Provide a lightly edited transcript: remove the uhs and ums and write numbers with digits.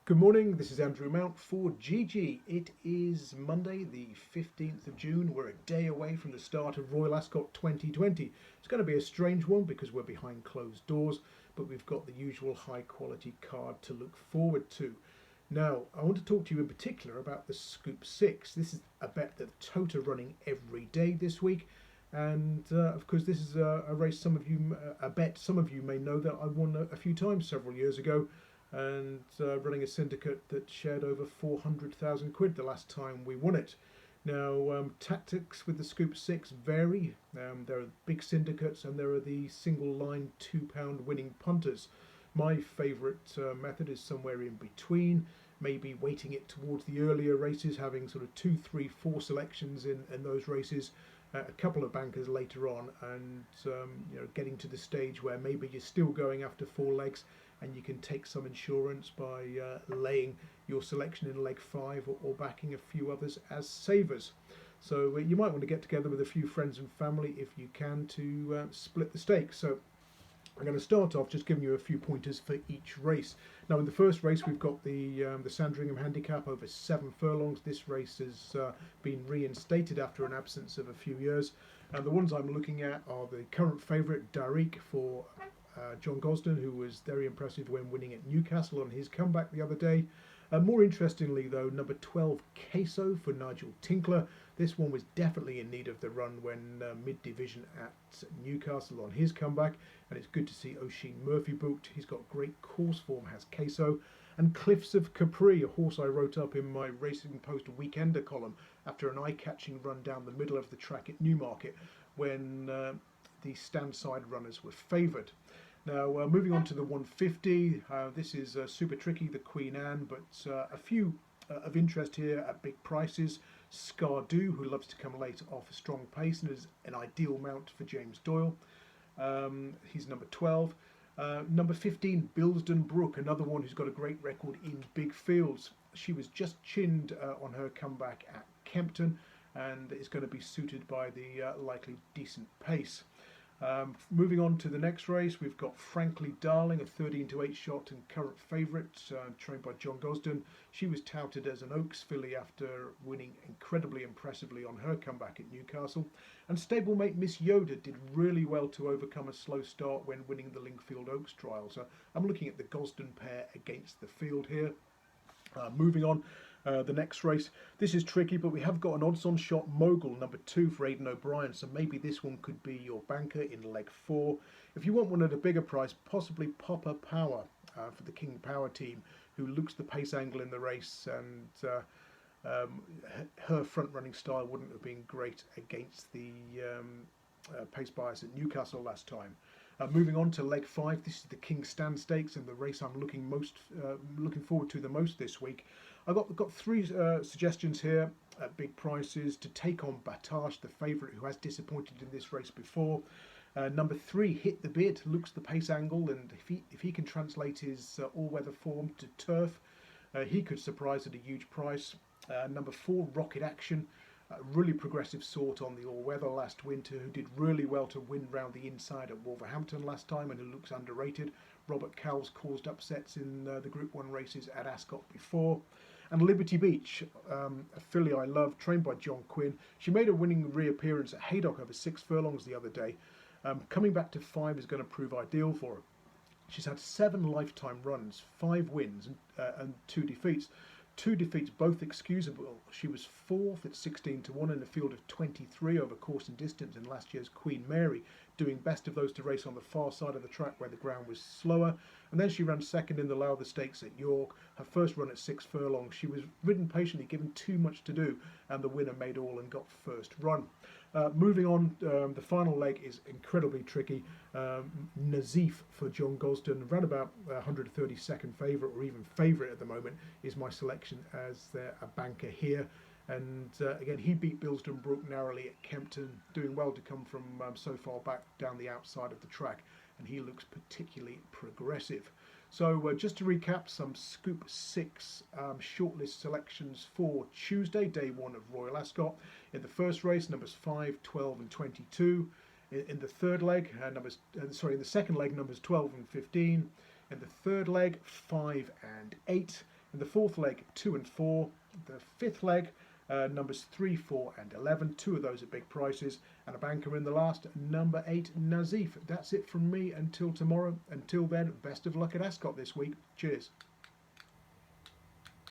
Good morning, this is Andrew Mount for GG. It is Monday the 15th of June. We're a day away from the start of Royal Ascot 2020. It's going to be a strange one because we're behind closed doors, but we've got the usual high quality card to look forward to. Now, I want to talk to you in particular about the Scoop 6. This is a bet that Tote are running every day this week. And of course, this is a race a bet some of you may know that I won a few times several years ago, and running a syndicate that shared over 400,000 quid the last time we won it. Now, tactics with the Scoop 6 vary. There are big syndicates and there are the single line £2 winning punters. My favourite method is somewhere in between, maybe weighting it towards the earlier races, having sort of 2, 3, 4 selections in those races, a couple of bankers later on, and getting to the stage where maybe you're still going after 4 legs and you can take some insurance by laying your selection in leg 5 or backing a few others as savers. So you might want to get together with a few friends and family if you can to split the stakes. So I'm going to start off just giving you a few pointers for each race. Now, in the first race, we've got the Sandringham Handicap over 7 furlongs. This race has been reinstated after an absence of a few years. And the ones I'm looking at are the current favourite, Darik, for John Gosden, who was very impressive when winning at Newcastle on his comeback the other day. More interestingly, though, number 12, Queso, for Nigel Tinkler. This one was definitely in need of the run when mid-division at Newcastle on his comeback, and it's good to see Oisin Murphy booked. He's got great course form, has Queso. And Cliffs of Capri, a horse I wrote up in my Racing Post Weekender column after an eye-catching run down the middle of the track at Newmarket when the stand-side runners were favoured. Now, moving on to the 150, this is super tricky, the Queen Anne, but a few of interest here at big prices. Scardu, who loves to come late off a strong pace and is an ideal mount for James Doyle. He's number 12. Number 15, Bilsden Brook, another one who's got a great record in big fields. She was just chinned on her comeback at Kempton and is going to be suited by the likely decent pace. Moving on to the next race, we've got Frankly Darling, a 13-8 shot and current favourite, trained by John Gosden. She was touted as an Oaks filly after winning incredibly impressively on her comeback at Newcastle. And stablemate Miss Yoda did really well to overcome a slow start when winning the Lingfield Oaks trial. So I'm looking at the Gosden pair against the field here. Moving on, the next race. This is tricky, but we have got an odds-on shot Mogul, number 2 for Aidan O'Brien, so maybe this one could be your banker in leg 4. If you want one at a bigger price, possibly Popper Power for the King Power team, who looks the pace angle in the race, and her front-running style wouldn't have been great against the pace bias at Newcastle last time. Moving on to leg 5, this is the Kingston Stakes and the race I'm looking forward to the most this week. I've got 3 suggestions here at big prices to take on Batash, the favourite who has disappointed in this race before. Number 3, Hit the Bit, looks the pace angle, and if he can translate his all-weather form to turf, he could surprise at a huge price. Number 4, Rocket Action. Really progressive sort on the all-weather last winter, who did really well to win round the inside at Wolverhampton last time and who looks underrated. Robert Cowles caused upsets in the Group 1 races at Ascot before. And Liberty Beach, a filly I love, trained by John Quinn. She made a winning reappearance at Haydock over 6 furlongs the other day. Coming back to 5 is going to prove ideal for her. She's had 7 lifetime runs, 5 wins and 2 defeats. 2 defeats, both excusable. She was 4th at 16-1 in a field of 23 over course and distance in last year's Queen Mary, doing best of those to race on the far side of the track where the ground was slower. And then she ran 2nd in the Lowther Stakes at York, her first run at 6 furlongs. She was ridden patiently, given too much to do, and the winner made all and got first run. Moving on, the final leg is incredibly tricky. Nazif for John Gosden, around about 132nd favourite, or even favourite at the moment, is my selection as a banker here. And again, he beat Bilsden Brook narrowly at Kempton, doing well to come from so far back down the outside of the track, and he looks particularly progressive. So just to recap, some Scoop 6 shortlist selections for Tuesday, day 1 of Royal Ascot. In the first race, numbers 5, 12 and 22. In the third leg, in the second leg, numbers 12 and 15. In the third leg, 5 and 8. In the fourth leg, 2 and 4. The fifth leg, numbers 3, 4 and 11. Two of those at big prices. And a banker in the last, number 8, Nazif. That's it from me until tomorrow. Until then, best of luck at Ascot this week. Cheers.